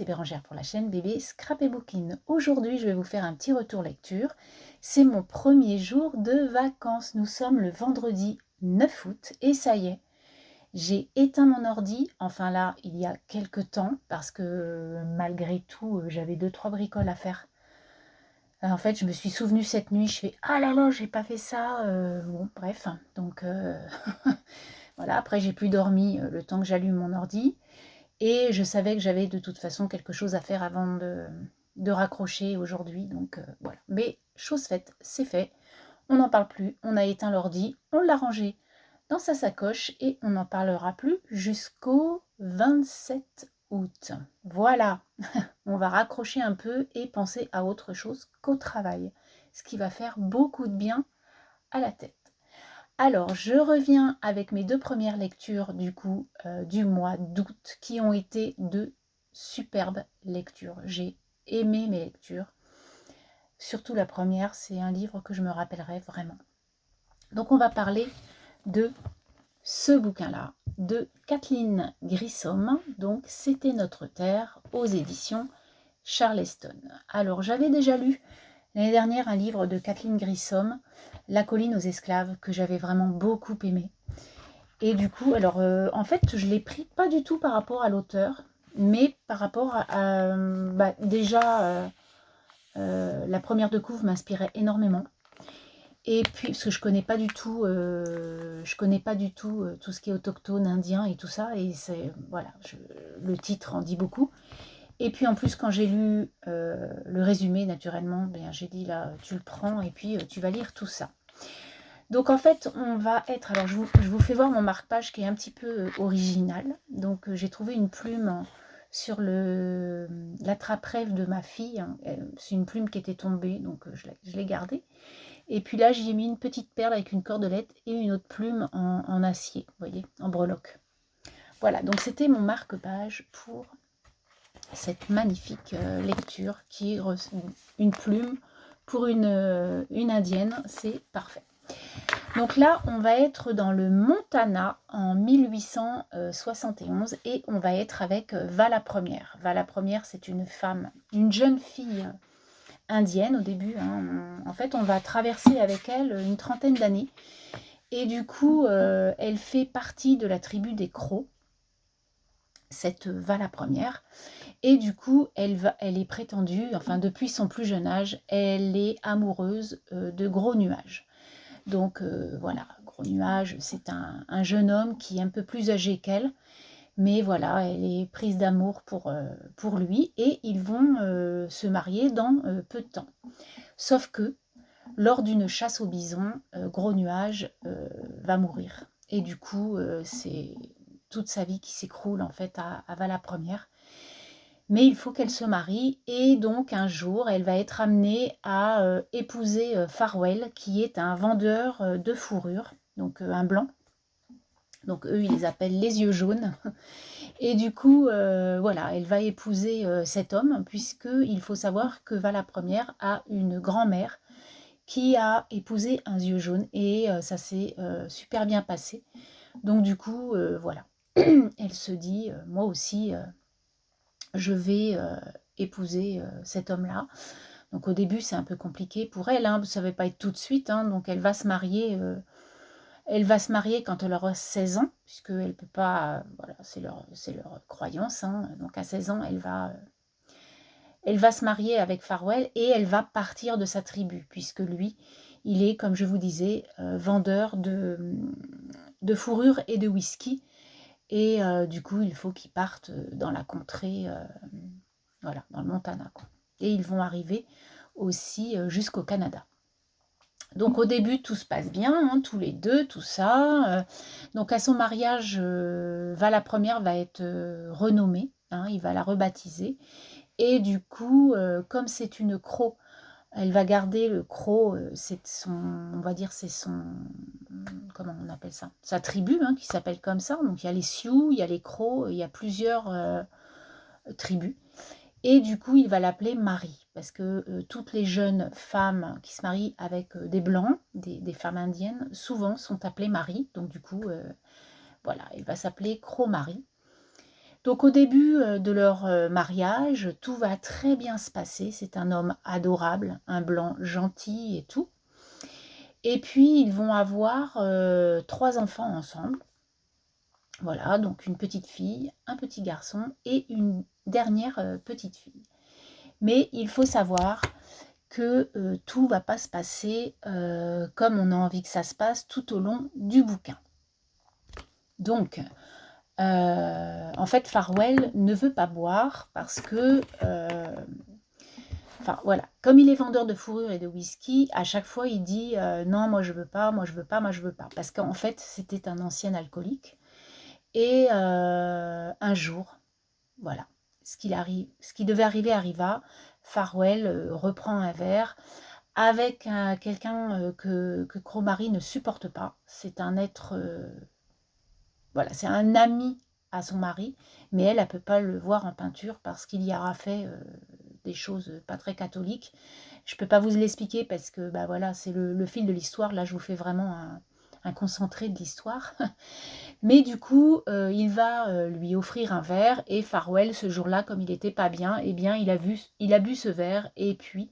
Bérangère pour la chaîne Bébé Scrapbooking. Aujourd'hui, je vais vous faire un petit retour lecture. C'est mon premier jour de vacances. Nous sommes le vendredi 9 août et ça y est, j'ai éteint mon ordi. Enfin là, il y a quelques temps parce que malgré tout, j'avais 2-3 bricoles à faire. En fait, je me suis souvenue cette nuit, je fais « Ah là là, j'ai pas fait ça !» Bon, bref, donc voilà. Après, j'ai plus dormi le temps que j'allume mon ordi. Et je savais que j'avais de toute façon quelque chose à faire avant de raccrocher aujourd'hui. Donc voilà. Mais chose faite, c'est fait. On n'en parle plus. On a éteint l'ordi. On l'a rangé dans sa sacoche. Et on n'en parlera plus jusqu'au 27 août. Voilà. On va raccrocher un peu et penser à autre chose qu'au travail. Ce qui va faire beaucoup de bien à la tête. Alors, je reviens avec mes 2 premières lectures du coup du mois d'août qui ont été de superbes lectures. J'ai aimé mes lectures. Surtout la première, c'est un livre que je me rappellerai vraiment. Donc on va parler de ce bouquin-là, de Kathleen Grissom. Donc C'était notre terre aux éditions Charleston. Alors j'avais déjà lu l'année dernière un livre de Kathleen Grissom, La colline aux esclaves, que j'avais vraiment beaucoup aimé. Et du coup, alors en fait, je l'ai pris pas du tout par rapport à l'auteur, mais par rapport à déjà, la première de couve m'inspirait énormément. Et puis, parce que je connais pas du tout, tout ce qui est autochtone, indien et tout ça, et c'est, voilà, le titre en dit beaucoup. Et puis en plus, quand j'ai lu le résumé, naturellement, ben, j'ai dit là, tu le prends et puis tu vas lire tout ça. Donc en fait, on va être... Alors je vous fais voir mon marque-page qui est un petit peu original. Donc j'ai trouvé une plume sur l'attrape-rêve de ma fille. C'est une plume qui était tombée, donc je l'ai gardée. Et puis là, j'y ai mis une petite perle avec une cordelette et une autre plume en acier, vous voyez, en breloque. Voilà, donc c'était mon marque-page pour cette magnifique lecture qui est une plume pour une indienne, c'est parfait. Donc là, on va être dans le Montana en 1871 et on va être avec Vala Première. Vala Première, c'est une femme, une jeune fille indienne au début. En fait, on va traverser avec elle une trentaine d'années. Et du coup, elle fait partie de la tribu des Crocs, cette Vala Première. Et du coup, elle est prétendue, enfin depuis son plus jeune âge, elle est amoureuse de Gros Nuage. Donc voilà, Gros Nuage, c'est un jeune homme qui est un peu plus âgé qu'elle, mais voilà, elle est prise d'amour pour lui et ils vont se marier dans peu de temps. Sauf que, lors d'une chasse au bison, Gros Nuage va mourir. Et du coup, c'est toute sa vie qui s'écroule en fait à Vala Première. Mais il faut qu'elle se marie et donc un jour, elle va être amenée à épouser Farwell, qui est un vendeur de fourrure, donc un blanc. Donc eux, ils les appellent les yeux jaunes. Et du coup, voilà, elle va épouser cet homme, puisqu'il faut savoir que Vala Première a une grand-mère qui a épousé un yeux jaune et ça s'est super bien passé. Donc du coup, voilà, elle se dit, moi aussi, je vais épouser cet homme-là. Donc au début, c'est un peu compliqué pour elle, hein, ça ne va pas être tout de suite, hein, donc elle va se marier quand elle aura 16 ans, puisqu'elle ne peut pas, voilà, c'est leur croyance, hein, donc à 16 ans, elle va se marier avec Farwell et elle va partir de sa tribu, puisque lui, il est, comme je vous disais, vendeur de fourrure et de whisky, et du coup, il faut qu'ils partent dans la contrée, voilà, dans le Montana, quoi. Et ils vont arriver aussi jusqu'au Canada. Donc au début, tout se passe bien, hein, tous les deux, tout ça. Donc à son mariage, Vala Première va être renommée, hein, il va la rebaptiser. Et du coup, comme c'est une croc, elle va garder le croc, c'est son, on va dire, c'est son, comment on appelle ça, sa tribu, hein, qui s'appelle comme ça. Donc il y a les Sioux, il y a les Crocs, il y a plusieurs tribus. Et du coup, il va l'appeler Marie, parce que toutes les jeunes femmes qui se marient avec des blancs, des femmes indiennes, souvent sont appelées Marie. Donc du coup, voilà, il va s'appeler Croc Marie. Donc au début de leur mariage, tout va très bien se passer. C'est un homme adorable, un blanc gentil et tout. Et puis ils vont avoir 3 enfants ensemble. Voilà, donc une petite fille, un petit garçon et une dernière petite fille. Mais il faut savoir que tout ne va pas se passer comme on a envie que ça se passe tout au long du bouquin. Donc, en fait, Farwell ne veut pas boire parce que, enfin voilà, comme il est vendeur de fourrure et de whisky, à chaque fois il dit non, moi je veux pas, moi je veux pas, moi je veux pas. Parce qu'en fait, c'était un ancien alcoolique. Et un jour, voilà, ce qui devait arriver arriva. Farwell reprend un verre avec quelqu'un que Cromary ne supporte pas. C'est un être, voilà, c'est un ami à son mari, mais elle ne peut pas le voir en peinture parce qu'il y aura fait des choses pas très catholiques. Je ne peux pas vous l'expliquer parce que bah, voilà, c'est le fil de l'histoire. Là, je vous fais vraiment un concentré de l'histoire. Mais du coup, il va lui offrir un verre et Farwell, ce jour-là, comme il n'était pas bien, eh bien, il a bu ce verre et puis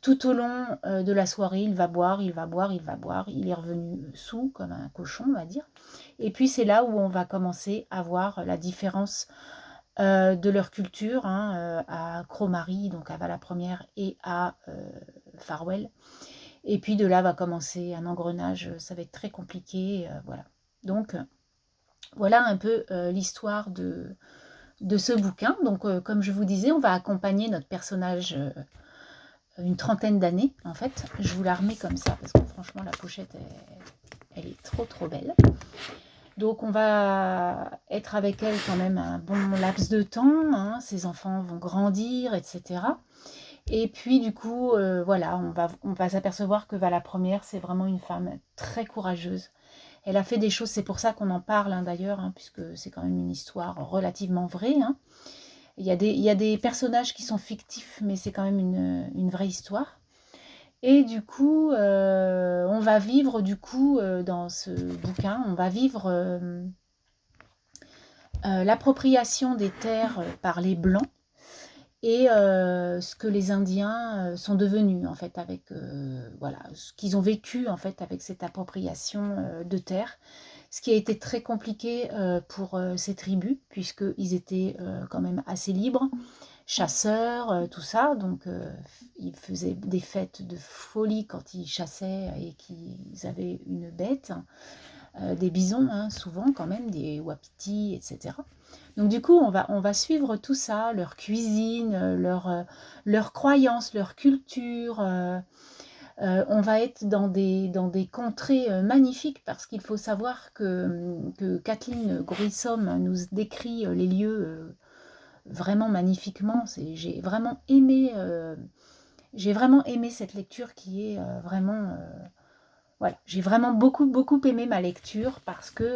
tout au long de la soirée, il va boire, il va boire, il va boire. Il est revenu saoul comme un cochon, on va dire. Et puis c'est là où on va commencer à voir la différence de leur culture à Cromary, donc à Val-la-Première et à Farwell. Et puis de là va commencer un engrenage, ça va être très compliqué, voilà. Donc voilà un peu l'histoire de ce bouquin. Donc comme je vous disais, on va accompagner notre personnage une trentaine d'années en fait. Je vous la remets comme ça parce que franchement la pochette elle est trop belle. Donc on va être avec elle quand même un bon laps de temps, hein. Ses enfants vont grandir, etc. Et puis du coup, voilà, on va s'apercevoir que Val-la-Première, c'est vraiment une femme très courageuse. Elle a fait des choses, c'est pour ça qu'on en parle d'ailleurs, puisque c'est quand même une histoire relativement vraie. Il y a des personnages qui sont fictifs, mais c'est quand même une vraie histoire. Et du coup, on va vivre dans ce bouquin, on va vivre l'appropriation des terres par les Blancs et ce que les Indiens sont devenus en fait avec voilà, ce qu'ils ont vécu en fait avec cette appropriation de terres. Ce qui a été très compliqué pour ces tribus, puisqu'ils étaient quand même assez libres, chasseurs, tout ça. Donc, ils faisaient des fêtes de folie quand ils chassaient et qu'ils avaient une bête. Des bisons, souvent quand même, des wapitis, etc. Donc, du coup, on va suivre tout ça, leur cuisine, leur croyances, leur culture. On va être dans des contrées magnifiques parce qu'il faut savoir que Kathleen Gruissom nous décrit les lieux vraiment magnifiquement. J'ai vraiment aimé cette lecture qui est vraiment... voilà, j'ai vraiment beaucoup aimé ma lecture parce que,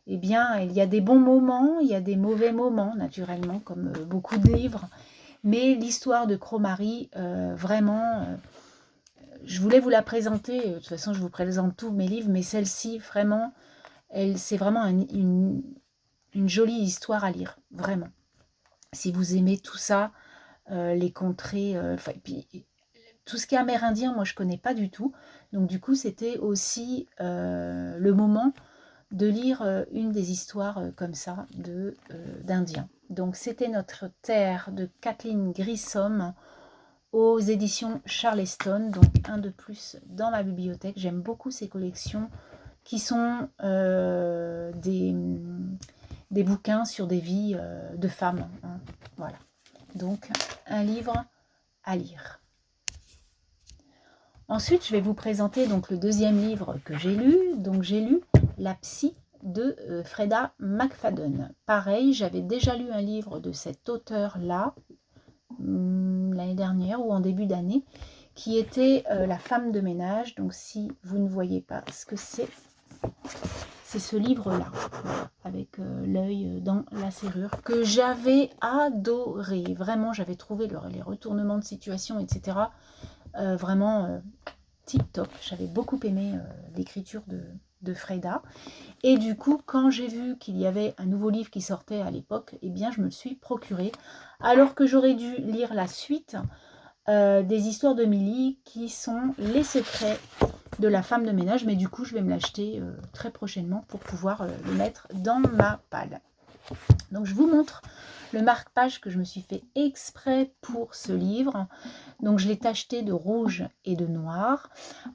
eh bien, il y a des bons moments, il y a des mauvais moments, naturellement, comme beaucoup de livres. Mais l'histoire de Cromary, vraiment... je voulais vous la présenter, de toute façon je vous présente tous mes livres, mais celle-ci, vraiment, c'est vraiment une jolie histoire à lire, vraiment. Si vous aimez tout ça, les contrées, puis, tout ce qui est amérindien, moi je connais pas du tout, donc du coup c'était aussi le moment de lire une des histoires comme ça d'Indiens. Donc c'était Notre Terre de Kathleen Gruissom, aux éditions Charleston, donc un de plus dans ma bibliothèque. J'aime beaucoup ces collections qui sont des bouquins sur des vies de femmes. Voilà, donc un livre à lire. Ensuite, je vais vous présenter donc le deuxième livre que j'ai lu. Donc j'ai lu La Psy de Freda McFadden. Pareil, j'avais déjà lu un livre de cet auteur-là, l'année dernière ou en début d'année, qui était La femme de ménage. Donc si vous ne voyez pas ce que c'est ce livre-là, avec l'œil dans la serrure, que j'avais adoré. Vraiment, j'avais trouvé les retournements de situation, etc. Vraiment tip top. J'avais beaucoup aimé l'écriture de Freda. Et du coup, quand j'ai vu qu'il y avait un nouveau livre qui sortait à l'époque, eh bien, je me le suis procuré. Alors que j'aurais dû lire la suite des histoires de Milly, qui sont les secrets de la femme de ménage. Mais du coup, je vais me l'acheter très prochainement pour pouvoir le mettre dans ma palle. Donc, je vous montre le marque-page que je me suis fait exprès pour ce livre. Donc, je l'ai tacheté de rouge et de noir,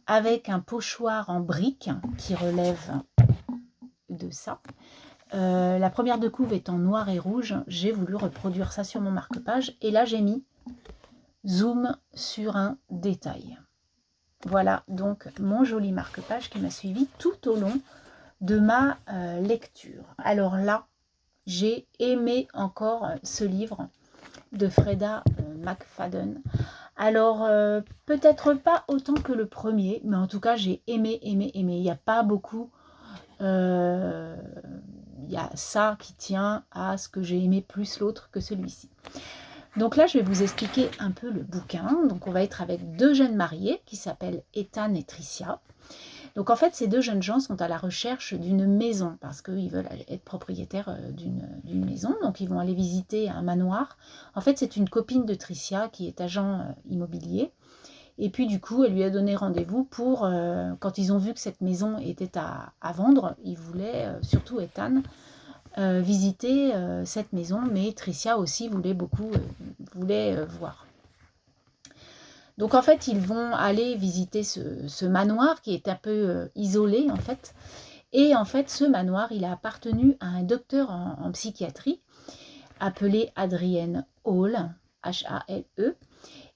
avec un pochoir en brique qui relève de ça. La première de couve est en noir et rouge. J'ai voulu reproduire ça sur mon marque-page. Et là, j'ai mis zoom sur un détail. Voilà donc mon joli marque-page qui m'a suivi tout au long de ma lecture. Alors là, j'ai aimé encore ce livre de Freda McFadden. Alors, peut-être pas autant que le premier, mais en tout cas, j'ai aimé. Il n'y a pas beaucoup. Il y a ça qui tient à ce que j'ai aimé plus l'autre que celui-ci. Donc là, je vais vous expliquer un peu le bouquin. Donc, on va être avec deux jeunes mariés qui s'appellent Ethan et Tricia. Donc, en fait, ces deux jeunes gens sont à la recherche d'une maison parce qu'ils veulent être propriétaires d'une maison. Donc, ils vont aller visiter un manoir. En fait, c'est une copine de Tricia qui est agent immobilier. Et puis, du coup, elle lui a donné rendez-vous pour, quand ils ont vu que cette maison était à vendre, ils voulaient, surtout Ethan, visiter cette maison, mais Tricia aussi voulait voir. Donc en fait, ils vont aller visiter ce manoir qui est un peu isolé en fait. Et en fait, ce manoir, il a appartenu à un docteur en psychiatrie appelé Adrienne Hall, H-A-L-E.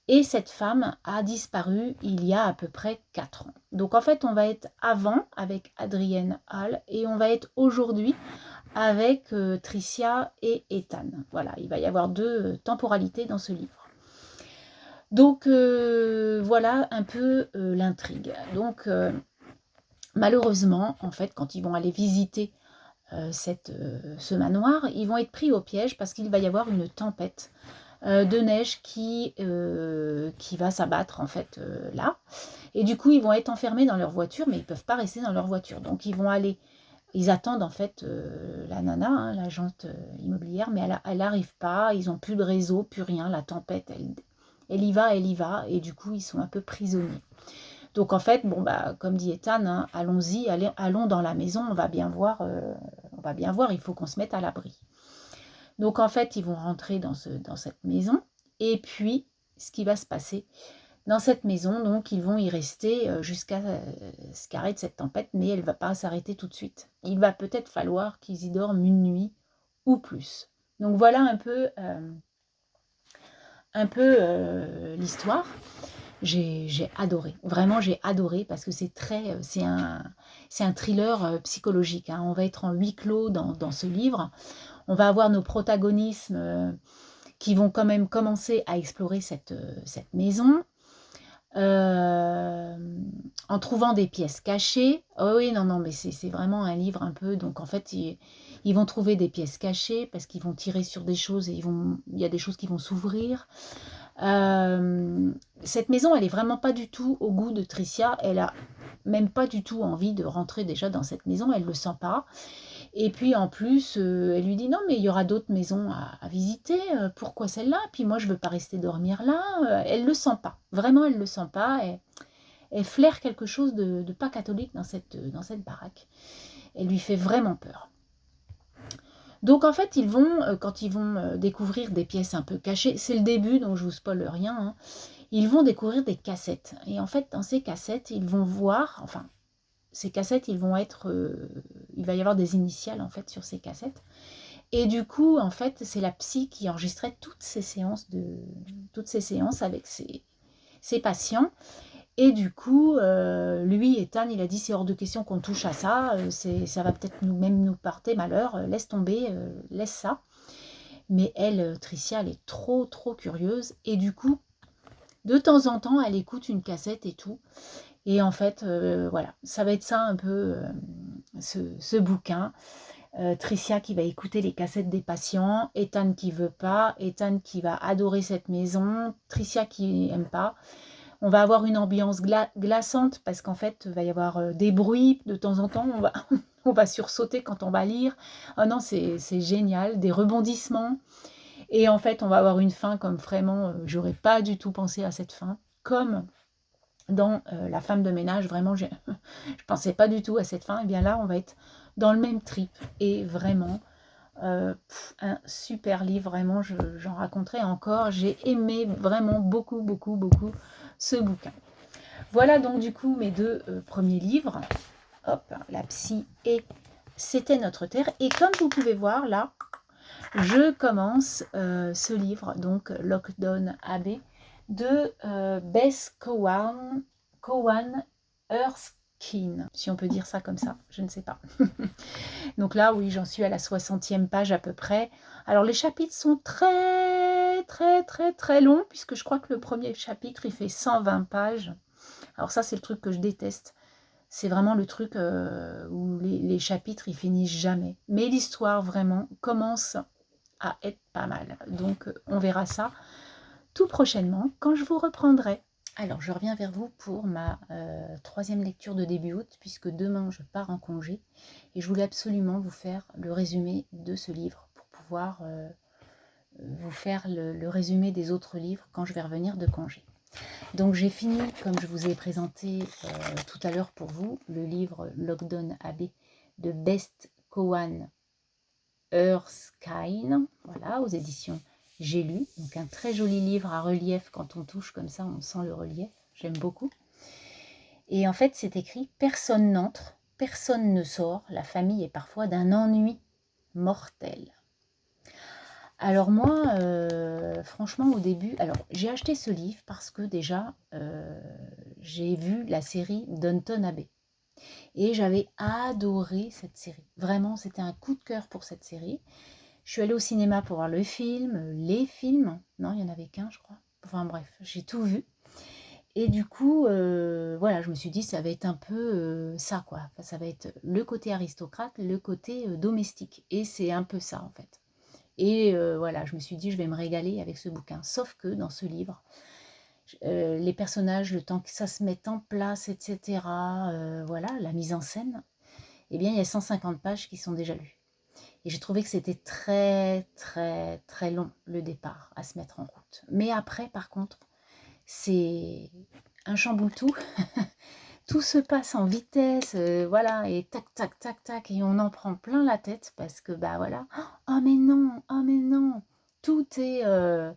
Et cette femme a disparu il y a à peu près 4 ans. Donc en fait, on va être avant avec Adrienne Hall et on va être aujourd'hui avec Tricia et Ethan. Voilà, il va y avoir deux temporalités dans ce livre. Donc voilà un peu l'intrigue. Donc malheureusement, en fait, quand ils vont aller visiter ce manoir, ils vont être pris au piège parce qu'il va y avoir une tempête de neige qui va s'abattre en fait là. Et du coup, ils vont être enfermés dans leur voiture, mais ils ne peuvent pas rester dans leur voiture. Donc ils vont aller, ils attendent en fait la nana, hein, l'agente immobilière, mais elle n'arrive pas, ils n'ont plus de réseau, plus rien, la tempête, elle y va, et du coup, ils sont un peu prisonniers. Donc en fait, bon bah, comme dit Ethan, hein, allons-y, allons dans la maison, on va bien voir, il faut qu'on se mette à l'abri. Donc en fait, ils vont rentrer dans cette maison, et puis ce qui va se passer dans cette maison, donc ils vont y rester jusqu'à ce qu'arrête cette tempête, mais elle ne va pas s'arrêter tout de suite. Il va peut-être falloir qu'ils y dorment une nuit ou plus. Donc voilà un peu l'histoire. J'ai adoré, vraiment j'ai adoré parce que c'est un thriller psychologique, hein. On va être en huis clos dans ce livre. On va avoir nos protagonistes qui vont quand même commencer à explorer cette maison en trouvant des pièces cachées. Oh oui, non, mais c'est vraiment un livre un peu. Donc en fait, ils vont trouver des pièces cachées parce qu'ils vont tirer sur des choses et il y a des choses qui vont s'ouvrir. Cette maison, elle est vraiment pas du tout au goût de Tricia. Elle a même pas du tout envie de rentrer déjà dans cette maison. Elle le sent pas. Et puis en plus, elle lui dit non, mais il y aura d'autres maisons à visiter. Pourquoi celle-là? Puis moi, je veux pas rester dormir là. Elle le sent pas. Vraiment, elle le sent pas. Elle flaire quelque chose de pas catholique dans cette baraque. Elle lui fait vraiment peur. Donc en fait, quand ils vont découvrir des pièces un peu cachées, c'est le début, donc je vous spoile rien, hein, ils vont découvrir des cassettes. Et en fait, dans ces cassettes, ils vont voir, enfin, ces cassettes, il va y avoir des initiales en fait sur ces cassettes. Et du coup, en fait, c'est la psy qui enregistrait toutes ces séances avec ses patients. Et du coup, lui, Ethan, il a dit c'est hors de question qu'on touche à ça, ça va peut-être nous porter malheur, laisse tomber, laisse ça. Mais elle, Tricia, elle est trop curieuse, et du coup, de temps en temps, elle écoute une cassette et tout. Et en fait, voilà, ça va être ça un peu, ce bouquin. Tricia qui va écouter les cassettes des patients, Ethan qui veut pas, Ethan qui va adorer cette maison, Tricia qui n'aime pas. On va avoir une ambiance glaçante parce qu'en fait, il va y avoir des bruits de temps en temps. On va sursauter quand on va lire. Ah non, c'est génial. Des rebondissements. Et en fait, on va avoir une fin comme vraiment, j'aurais pas du tout pensé à cette fin. Comme dans La femme de ménage, vraiment, je pensais pas du tout à cette fin. Et bien là, on va être dans le même trip. Et vraiment, un super livre, vraiment, j'en raconterai encore. J'ai aimé vraiment beaucoup, beaucoup, beaucoup ce bouquin. Voilà donc du coup mes deux premiers livres. Hop, La psy et C'était notre terre. Et comme vous pouvez voir là, je commence ce livre, donc Lockdown Abbey, de Beth Cowan Erskine, si on peut dire ça comme ça, je ne sais pas. Donc là, oui, j'en suis à la 60e page à peu près. Alors les chapitres sont très, très, très, très longs, puisque je crois que le premier chapitre, il fait 120 pages. Alors ça, c'est le truc que je déteste. C'est vraiment le truc où les chapitres, ils finissent jamais. Mais l'histoire, vraiment, commence à être pas mal. Donc, on verra ça tout prochainement quand je vous reprendrai. Alors, je reviens vers vous pour ma troisième lecture de début août, puisque demain, je pars en congé. Et je voulais absolument vous faire le résumé de ce livre pour pouvoir vous faire le résumé des autres livres quand je vais revenir de congé. Donc j'ai fini, comme je vous ai présenté tout à l'heure pour vous, le livre Lockdown Abbey de Beth Cowan Erskine, voilà, aux éditions J'ai lu. Donc un très joli livre à relief, quand on touche comme ça, on sent le relief, j'aime beaucoup. Et en fait, c'est écrit « Personne n'entre, personne ne sort, la famille est parfois d'un ennui mortel ». Alors moi, franchement, au début, alors j'ai acheté ce livre parce que déjà, j'ai vu la série Downton Abbey. Et j'avais adoré cette série. Vraiment, c'était un coup de cœur pour cette série. Je suis allée au cinéma pour voir le film, les films. Non, il n'y en avait qu'un, je crois. Enfin bref, j'ai tout vu. Et du coup, voilà, je me suis dit, ça va être un peu ça, quoi. Enfin, ça va être le côté aristocrate, le côté domestique. Et c'est un peu ça, en fait. Et voilà, je me suis dit, je vais me régaler avec ce bouquin. Sauf que dans ce livre, les personnages, le temps que ça se mette en place, etc., voilà, la mise en scène, eh bien, il y a 150 pages qui sont déjà lues. Et j'ai trouvé que c'était très, très, très long, le départ, à se mettre en route. Mais après, par contre, c'est un chamboule-tout. Tout se passe en vitesse, voilà, et tac, tac, tac, tac, et on en prend plein la tête parce que, bah voilà, oh mais non, tout est, euh,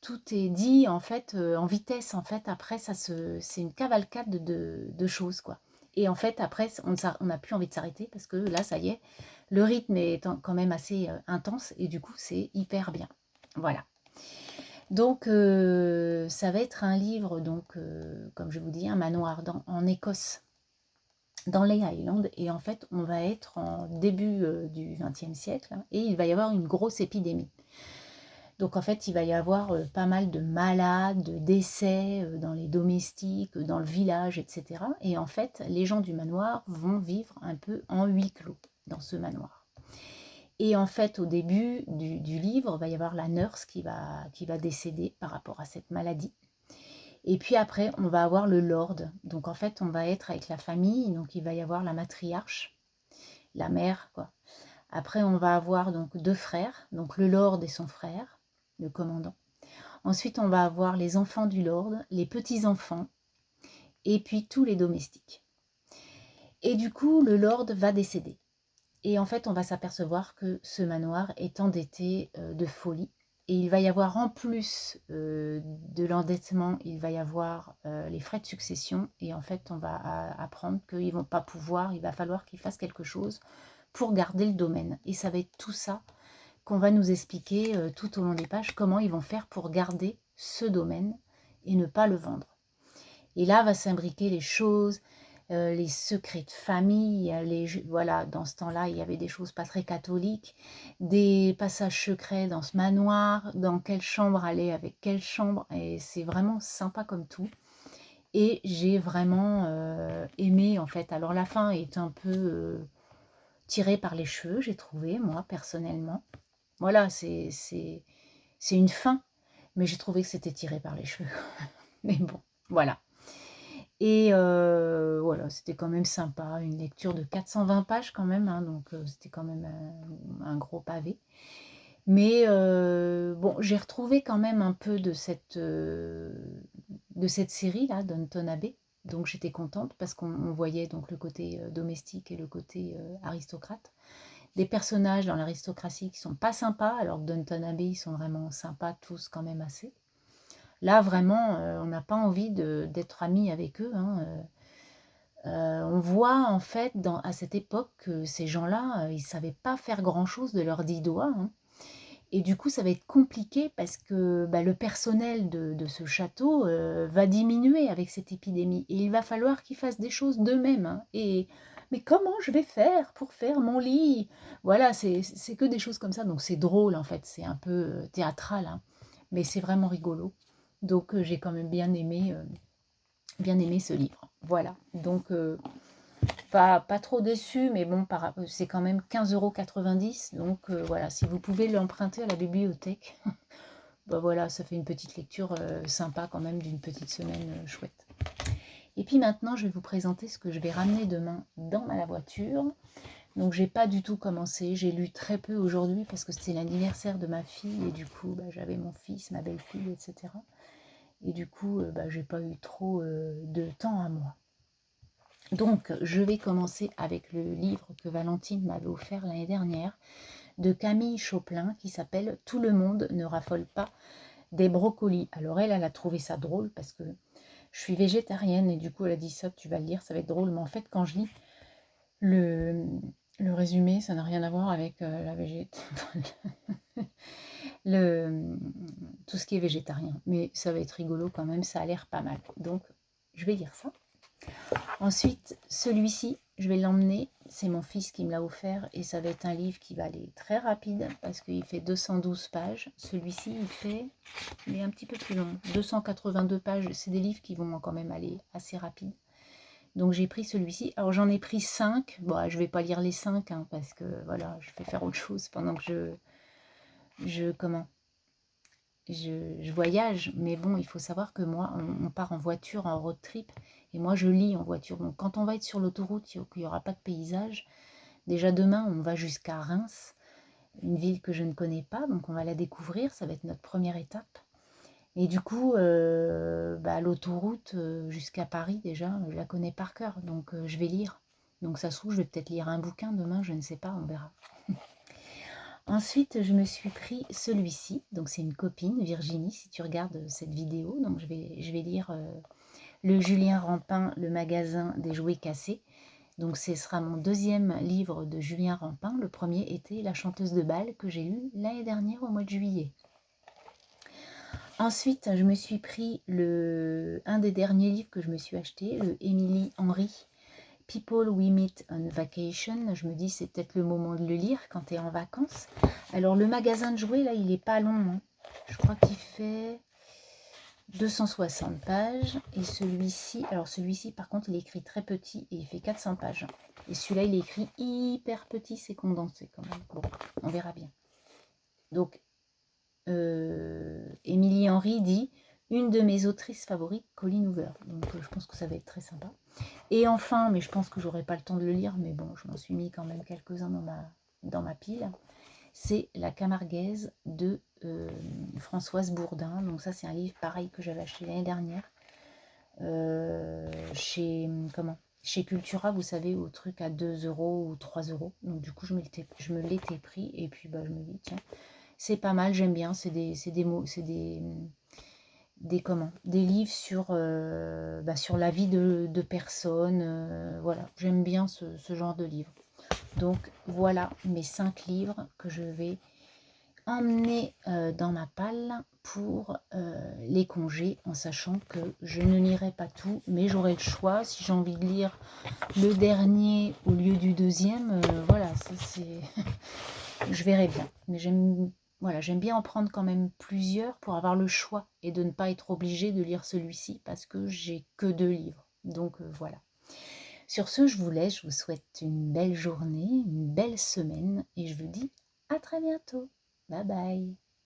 tout est dit en fait en vitesse. En fait, après, c'est une cavalcade de choses, quoi. Et en fait, après, on n'a plus envie de s'arrêter parce que là, ça y est, le rythme est quand même assez intense et du coup, c'est hyper bien. Voilà. Donc, ça va être un livre, donc, comme je vous dis, un manoir en Écosse, dans les Highlands. Et en fait, on va être en début du XXe siècle, hein, et il va y avoir une grosse épidémie. Donc, en fait, il va y avoir pas mal de malades, de décès dans les domestiques, dans le village, etc. Et en fait, les gens du manoir vont vivre un peu en huis clos dans ce manoir. Et en fait, au début du livre, il va y avoir la nurse qui va décéder par rapport à cette maladie. Et puis après, on va avoir le lord. Donc en fait, on va être avec la famille. Donc il va y avoir la matriarche, la mère, quoi. Après, on va avoir donc deux frères, donc le lord et son frère, le commandant. Ensuite, on va avoir les enfants du lord, les petits-enfants, et puis tous les domestiques. Et du coup, le lord va décéder. Et en fait, on va s'apercevoir que ce manoir est endetté de folie. Et il va y avoir, en plus de l'endettement, il va y avoir les frais de succession. Et en fait, on va apprendre qu'ils ne vont pas pouvoir, il va falloir qu'ils fassent quelque chose pour garder le domaine. Et ça va être tout ça qu'on va nous expliquer tout au long des pages, comment ils vont faire pour garder ce domaine et ne pas le vendre. Et là, va s'imbriquer les choses, les secrets de famille, voilà, dans ce temps-là, il y avait des choses pas très catholiques, des passages secrets dans ce manoir, dans quelle chambre aller avec quelle chambre, et c'est vraiment sympa comme tout. Et j'ai vraiment aimé, en fait. Alors la fin est un peu tirée par les cheveux, j'ai trouvé, moi, personnellement. Voilà, c'est une fin, mais j'ai trouvé que c'était tiré par les cheveux. Mais bon, voilà. Et voilà, c'était quand même sympa, une lecture de 420 pages quand même, hein, donc c'était quand même un gros pavé. Mais bon, j'ai retrouvé quand même un peu de cette série-là, Downton Abbey. Donc j'étais contente parce qu'on voyait donc le côté domestique et le côté aristocrate. Des personnages dans l'aristocratie qui sont pas sympas, alors que Downton Abbey, ils sont vraiment sympas tous quand même assez. Là, vraiment, on n'a pas envie d'être amis avec eux, hein. On voit en fait à cette époque que ces gens-là, ils ne savaient pas faire grand-chose de leurs 10 doigts, hein. Et du coup, ça va être compliqué parce que bah, le personnel de ce château va diminuer avec cette épidémie. Et il va falloir qu'ils fassent des choses d'eux-mêmes, hein. Mais comment je vais faire pour faire mon lit? Voilà, c'est que des choses comme ça. Donc c'est drôle en fait, c'est un peu théâtral, hein. Mais c'est vraiment rigolo. Donc j'ai quand même bien aimé ce livre. Voilà, donc pas trop déçu, mais bon, c'est quand même 15,90 €. Donc voilà, si vous pouvez l'emprunter à la bibliothèque, bah voilà, ça fait une petite lecture sympa quand même d'une petite semaine chouette. Et puis maintenant, je vais vous présenter ce que je vais ramener demain dans la voiture. Donc j'ai pas du tout commencé, j'ai lu très peu aujourd'hui parce que c'était l'anniversaire de ma fille et du coup bah, j'avais mon fils, ma belle-fille, etc. Et du coup, bah, j'ai pas eu trop de temps à moi. Donc, je vais commencer avec le livre que Valentine m'avait offert l'année dernière de Camille Choplin qui s'appelle « Tout le monde ne raffole pas des brocolis ». Alors elle a trouvé ça drôle parce que je suis végétarienne et du coup elle a dit ça, tu vas le lire, ça va être drôle. Mais en fait, quand je lis le, le résumé, ça n'a rien à voir avec la végétation. Tout ce qui est végétarien. Mais ça va être rigolo quand même, ça a l'air pas mal. Donc, je vais lire ça. Ensuite, celui-ci, je vais l'emmener. C'est mon fils qui me l'a offert et ça va être un livre qui va aller très rapide parce qu'il fait 212 pages. Celui-ci, il est un petit peu plus long, 282 pages. C'est des livres qui vont quand même aller assez rapide. Donc j'ai pris celui-ci. Alors j'en ai pris 5. Bon, je ne vais pas lire les 5 hein, parce que voilà, je vais faire autre chose pendant que je voyage, mais bon, il faut savoir que moi, on part en voiture, en road trip, et moi, je lis en voiture. Donc, quand on va être sur l'autoroute, il n'y aura pas de paysage. Déjà, demain, on va jusqu'à Reims, une ville que je ne connais pas, donc on va la découvrir, ça va être notre première étape. Et du coup, bah, l'autoroute jusqu'à Paris, déjà, je la connais par cœur, donc je vais lire. Donc, ça se trouve, je vais peut-être lire un bouquin demain, je ne sais pas, on verra. Ensuite, je me suis pris celui-ci. Donc, c'est une copine, Virginie, si tu regardes cette vidéo. Donc, je vais lire le Julien Rampin, le magasin des jouets cassés. Donc, ce sera mon deuxième livre de Julien Rampin. Le premier était La chanteuse de bal que j'ai lu l'année dernière au mois de juillet. Ensuite, je me suis pris un des derniers livres que je me suis acheté, le Émilie Henry, People We Meet on Vacation. Je me dis c'est peut-être le moment de le lire quand tu es en vacances. Alors le magasin de jouets là il est pas long, hein. Je crois qu'il fait 260 pages. Et celui-ci, alors celui-ci par contre il est écrit très petit et il fait 400 pages. Et celui-là il est écrit hyper petit, c'est condensé quand même. Bon, on verra bien. Donc Émilie Henry dit une de mes autrices favorites, Colleen Hoover. Donc je pense que ça va être très sympa. Et enfin, mais je pense que j'aurai pas le temps de le lire, mais bon, je m'en suis mis quand même quelques-uns dans ma pile. C'est La Camarguaise de Françoise Bourdin. Donc ça, c'est un livre pareil que j'avais acheté l'année dernière. Chez Cultura, vous savez, au truc à 2 € ou 3 €. Donc du coup, je me l'étais pris. Et puis, bah, je me dis, tiens, c'est pas mal, j'aime bien. C'est des livres sur la vie de personnes. Voilà, j'aime bien ce genre de livres. Donc voilà mes 5 livres que je vais emmener dans ma palle pour les congés, en sachant que je ne lirai pas tout, mais j'aurai le choix. Si j'ai envie de lire le dernier au lieu du deuxième, voilà, c'est je verrai bien. Mais j'aime bien en prendre quand même plusieurs pour avoir le choix et de ne pas être obligée de lire celui-ci parce que j'ai que 2 livres. Donc voilà. Sur ce, je vous laisse, je vous souhaite une belle journée, une belle semaine et je vous dis à très bientôt. Bye bye.